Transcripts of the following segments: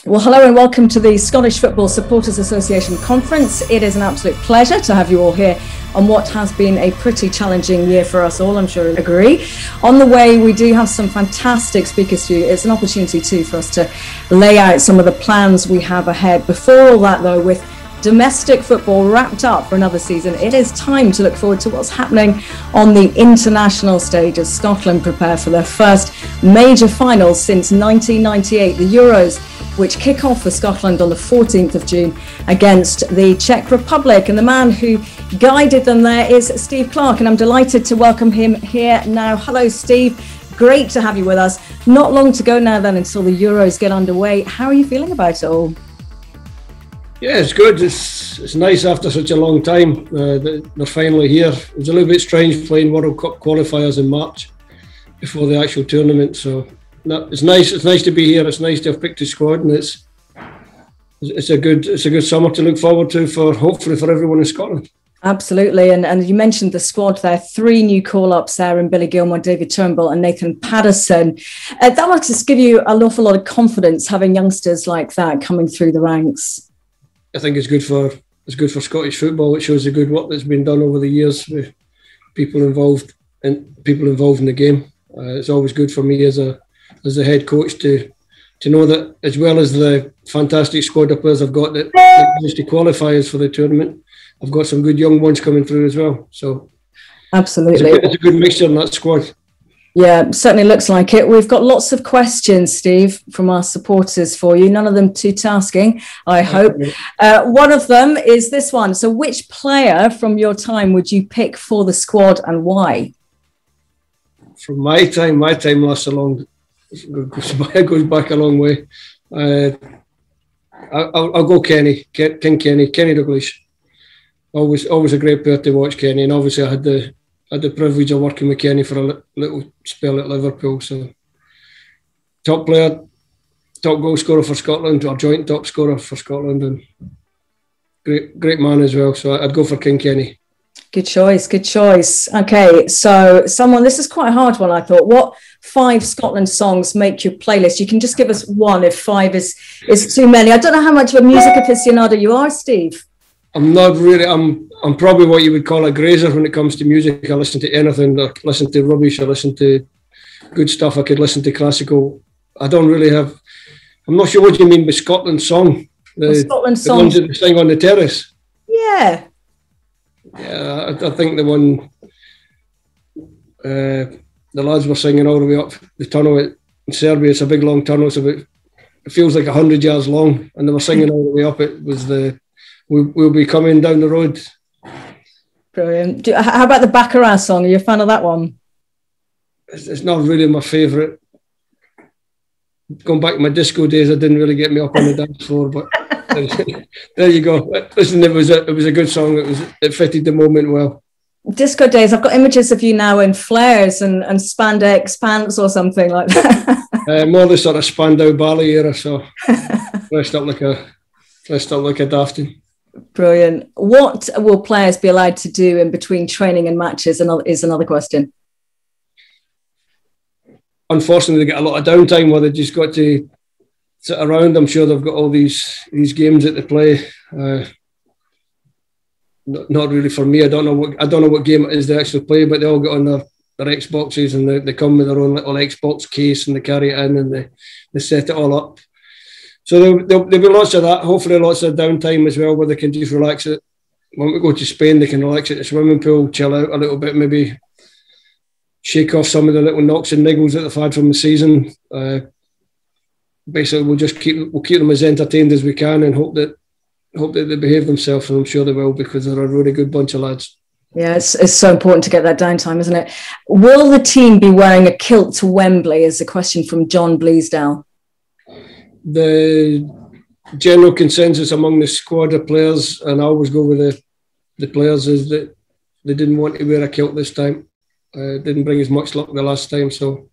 Well, hello and welcome to the Scottish Football Supporters Association Conference. It is an absolute pleasure to have you all here on what has been a pretty challenging year for us all, I'm sure you'll agree. On the way, we do have some fantastic speakers for you. It's an opportunity too for us to lay out some of the plans we have ahead. Before all that though, with domestic football wrapped up for another season, it is time to look forward to what's happening on the international stage as Scotland prepare for their first major finals since 1998, the Euros, which kick off for Scotland on the 14th of June against the Czech Republic. And the man who guided them there is Steve Clarke, and I'm delighted to welcome him here now. Hello, Steve. Great to have you with us. Not long to go now then until the Euros get underway. How are you feeling about it all? Yeah, it's good. It's nice after such a long time that they're finally here. It was a little bit strange playing World Cup qualifiers in March before the actual tournament, so no, it's nice. It's nice to be here. It's nice to have picked a squad, and it's a good summer to look forward to hopefully for everyone in Scotland. Absolutely, and you mentioned the squad there. 3 new call-ups there in Billy Gilmore, David Turnbull and Nathan Patterson. That must just give you an awful lot of confidence having youngsters like that coming through the ranks. I think it's good for Scottish football. It shows the good work that's been done over the years with people involved in the game. It's always good for me as the head coach to know that, as well as the fantastic squad of players I've got that managed to qualify us for the tournament, I've got some good young ones coming through as well. So absolutely, it's a good mixture in that squad. Yeah, certainly looks like it. We've got lots of questions, Steve, from our supporters for you. None of them too tasking, I hope. One of them is this one. So which player from your time would you pick for the squad and why? From my time lasts a long. It goes back a long way. I'll go Kenny Dalglish. Always a great player to watch, Kenny, and obviously I had the privilege of working with Kenny for a little spell at Liverpool. So top player, top goal scorer for Scotland, or joint top scorer for Scotland, and great man as well. So I'd go for King Kenny. Good choice. Okay, so this is quite a hard one, I thought. What 5 Scotland songs make your playlist? You can just give us one if 5 is too many. I don't know how much of a music aficionado you are, Steve. I'm not really. I'm probably what you would call a grazer when it comes to music. I listen to anything. I listen to rubbish. I listen to good stuff. I could listen to classical. I don't really have. I'm not sure what you mean by Scotland song. Scotland song. The ones that sing on the terrace. Yeah. Yeah, I think the one the lads were singing all the way up the tunnel in Serbia. It's a big long tunnel. It feels like 100 yards long, and they were singing all the way up. It was We'll be coming down the road. Brilliant. How about the Baccarat song? Are you a fan of that one? It's not really my favourite. Going back to my disco days, it didn't really get me up on the dance floor, but there you go. Listen, it was a good song. It fitted the moment well. Disco days. I've got images of you now in flares and spandex pants or something like that. More the sort of Spandau Ballet era, so dressed up like a dafty. Brilliant. What will players be allowed to do in between training and matches? Is another question. Unfortunately, they get a lot of downtime where they just got to sit around. I'm sure they've got all these games that they play. Not really for me. I don't know what game it is they actually play, but they all get on their Xboxes and they come with their own little Xbox case and they carry it in and they set it all up. So there'll be lots of that. Hopefully lots of downtime as well where they can just relax it. When we go to Spain, they can relax at the swimming pool, chill out a little bit, maybe shake off some of the little knocks and niggles that they've had from the season. Basically, we'll keep them as entertained as we can and hope that they behave themselves, and I'm sure they will because they're a really good bunch of lads. Yeah, it's so important to get that downtime, isn't it? Will the team be wearing a kilt to Wembley? Is a question from John Bleasdale. The general consensus among the squad of players, and I always go with the players, is that they didn't want to wear a kilt this time. Didn't bring as much luck the last time, so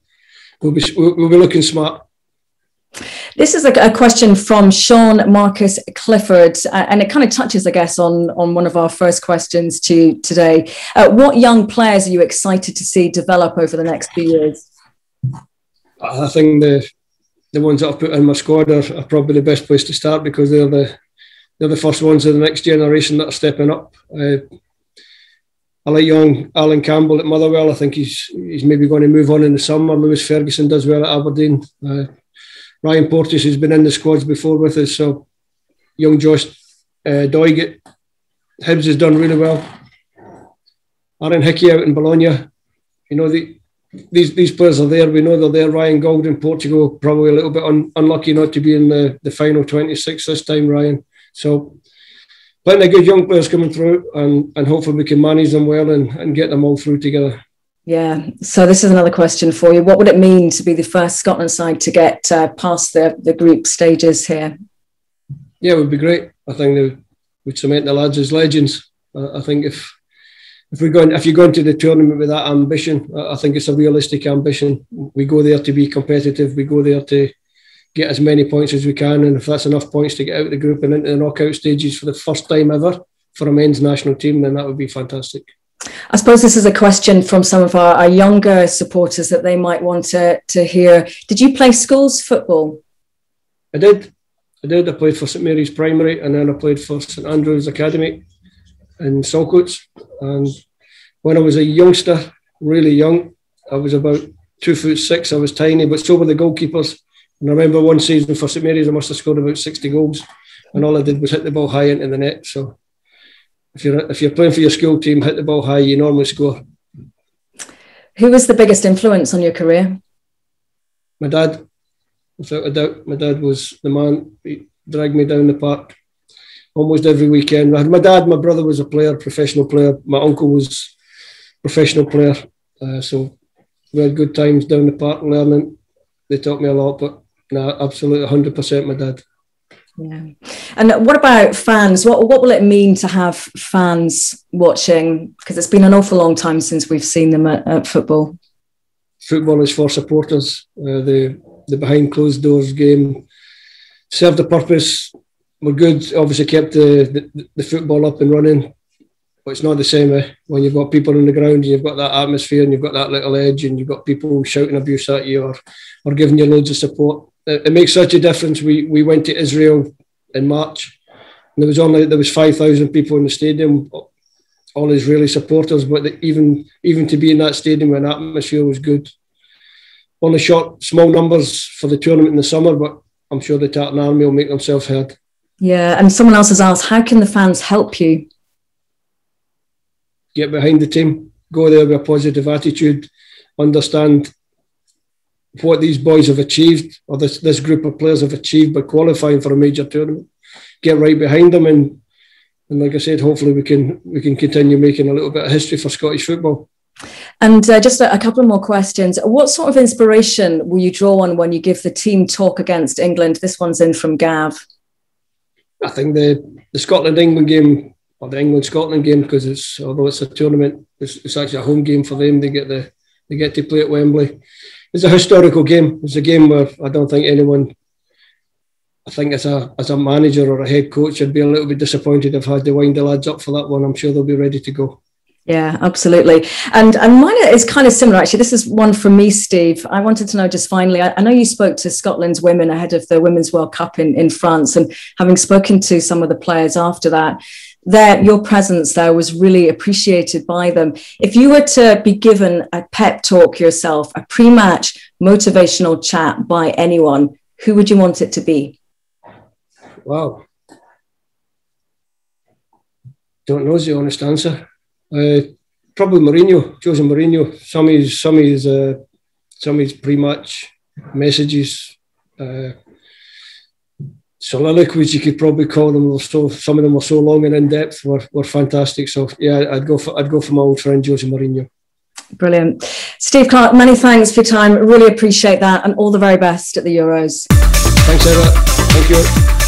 we'll be looking smart. This is a question from Sean Marcus Clifford, and it kind of touches, I guess, on one of our first questions today. What young players are you excited to see develop over the next few years? I think the ones that I've put in my squad are probably the best place to start, because they're the first ones of the next generation that are stepping up. I like young Alan Campbell at Motherwell. I think he's maybe going to move on in the summer. Lewis Ferguson does well at Aberdeen. Ryan Porteous has been in the squads before with us. So young Josh Doig at Hibs has done really well. Aaron Hickey out in Bologna. You know, these players are there. We know they're there. Ryan Golding, Portugal, probably a little bit unlucky not to be in the final 26 this time, Ryan. So plenty of good young players coming through, and hopefully we can manage them well and get them all through together. Yeah, so this is another question for you. What would it mean to be the first Scotland side to get past the group stages here? Yeah, it would be great. I think we'd cement the lads as legends. I think if you're going to the tournament with that ambition, I think it's a realistic ambition. We go there to be competitive. We go there to get as many points as we can, and if that's enough points to get out of the group and into the knockout stages for the first time ever for a men's national team, then that would be fantastic. I suppose this is a question from some of our younger supporters that they might want to hear. Did you play schools football? I did. I played for St Mary's Primary, and then I played for St Andrews Academy in Saltcoats. And when I was a youngster, really young, I was about 2'6". I was tiny, but so were the goalkeepers. And I remember one season for St Mary's, I must have scored about 60 goals, and all I did was hit the ball high into the net. So if you're playing for your school team, hit the ball high, you normally score. Who was the biggest influence on your career? My dad, without a doubt. My dad was the man. He dragged me down the park almost every weekend. I had my dad, my brother was a player, professional player. My uncle was a professional player. So we had good times down the park learning. They taught me a lot, but no, absolutely 100% my dad. Yeah. And what about fans? What will it mean to have fans watching? Because it's been an awful long time since we've seen them at football. Football is for supporters. The behind closed doors game served a purpose. We're good. Obviously kept the football up and running, but it's not the same when you've got people on the ground and you've got that atmosphere and you've got that little edge and you've got people shouting abuse at you or giving you loads of support. It makes such a difference. We went to Israel in March, and there was 5,000 people in the stadium, all Israeli supporters. But even to be in that stadium when the atmosphere was good. Only small numbers for the tournament in the summer, but I'm sure the Tartan Army will make themselves heard. Yeah, and someone else has asked, how can the fans help you? Get behind the team, go there with a positive attitude, understand what these boys have achieved, or this group of players have achieved by qualifying for a major tournament. Get right behind them, and like I said, hopefully we can continue making a little bit of history for Scottish football. And just a couple more questions. What sort of inspiration will you draw on when you give the team talk against England? This one's in from Gav. I think the Scotland-England game, or the England-Scotland game, because although it's a tournament, it's actually a home game for them. They get to play at Wembley. It's a historical game. It's a game where I don't think anyone, I think as a manager or a head coach, I'd be a little bit disappointed if I had to wind the lads up for that one. I'm sure they'll be ready to go. Yeah, absolutely. And mine is kind of similar, actually. This is one from me, Steve. I wanted to know just finally, I know you spoke to Scotland's women ahead of the Women's World Cup in France, and having spoken to some of the players after that, your presence there was really appreciated by them. If you were to be given a pep talk yourself, a pre-match motivational chat by anyone, who would you want it to be? Wow. Don't know is the honest answer. Probably Mourinho, Jose Mourinho. Some of his pre-match messages, soliloquies you could probably call them. Some of them were so long and in depth, were fantastic. So yeah, I'd go for my old friend Jose Mourinho. Brilliant, Steve Clarke. Many thanks for your time. Really appreciate that, and all the very best at the Euros. Thanks, Eva. Thank you.